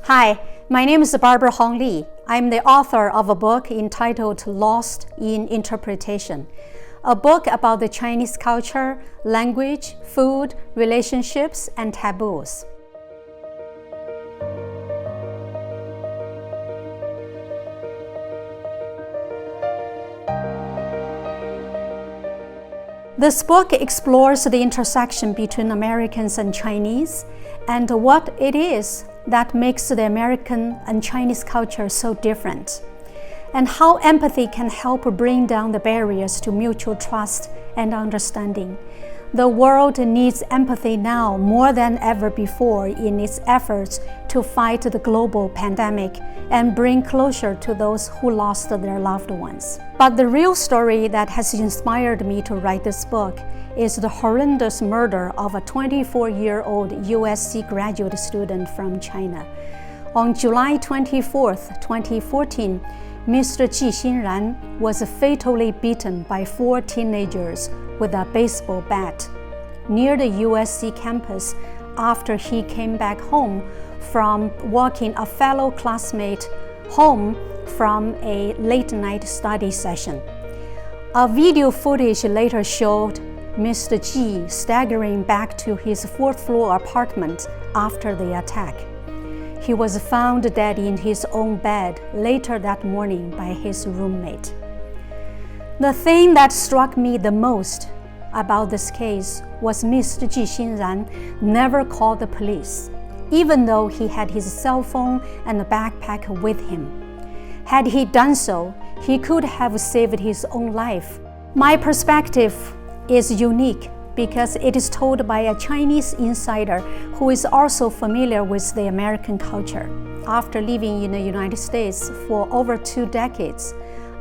Hi, my name is Barbara Hong Li. I'm the author of a book entitled Lost in Interpretation, a book about the Chinese culture, language, food, relationships, and taboos. This book explores the intersection between Americans and Chinese and what it is that makes the American and Chinese culture so different, and how empathy can help bring down the barriers to mutual trust and understanding. The world needs empathy now more than ever before in its efforts to fight the global pandemic and bring closure to those who lost their loved ones. But the real story that has inspired me to write this book is the horrendous murder of a 24-year-old USC graduate student from China. On July 24, 2014, Mr. Ji Xinran was fatally beaten by 4 teenagers with a baseball bat near the USC campus after he came back home from walking a fellow classmate home from a late-night study session. A video footage later showed Mr. Ji staggering back to his 4th-floor apartment after the attack. He was found dead in his own bed later that morning by his roommate. The thing that struck me the most about this case was Mr. Ji Xinran never called the police, even though he had his cell phone and a backpack with him. Had he done so, he could have saved his own life. My perspective is unique because it is told by a Chinese insider who is also familiar with the American culture. After living in the United States for over 2 decades,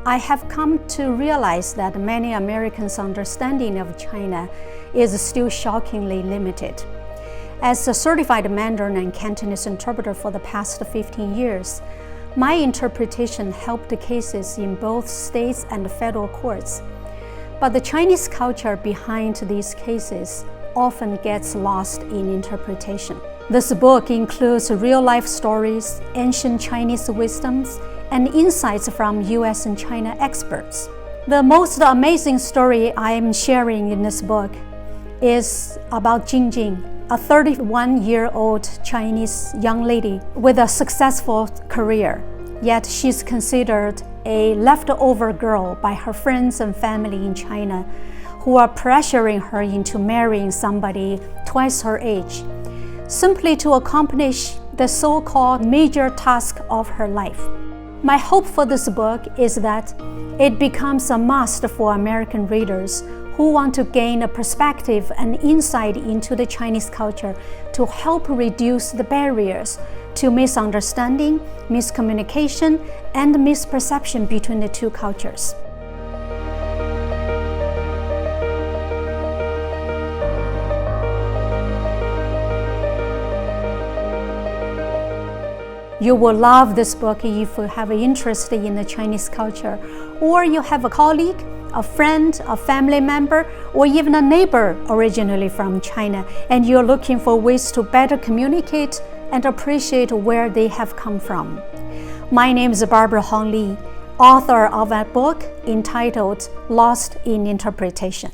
I have come to realize that many Americans' understanding of China is still shockingly limited. As a certified Mandarin and Cantonese interpreter for the past 15 years, my interpretation helped cases in both states and federal courts. But the Chinese culture behind these cases often gets lost in interpretation. This book includes real-life stories, ancient Chinese wisdoms, and insights from US and China experts. The most amazing story I am sharing in this book is about Jing Jing, a 31-year-old Chinese young lady with a successful career, yet she's considered a leftover girl by her friends and family in China who are pressuring her into marrying somebody twice her age, simply to accomplish the so-called major task of her life. My hope for this book is that it becomes a must for American readers who want to gain a perspective and insight into the Chinese culture to help reduce the barriers to misunderstanding, miscommunication, and misperception between the two cultures. You will love this book if you have an interest in the Chinese culture, or you have a colleague, a friend, a family member, or even a neighbor originally from China, and you're looking for ways to better communicate and appreciate where they have come from. My name is Barbara Hong Li, author of a book entitled Lost in Interpretation.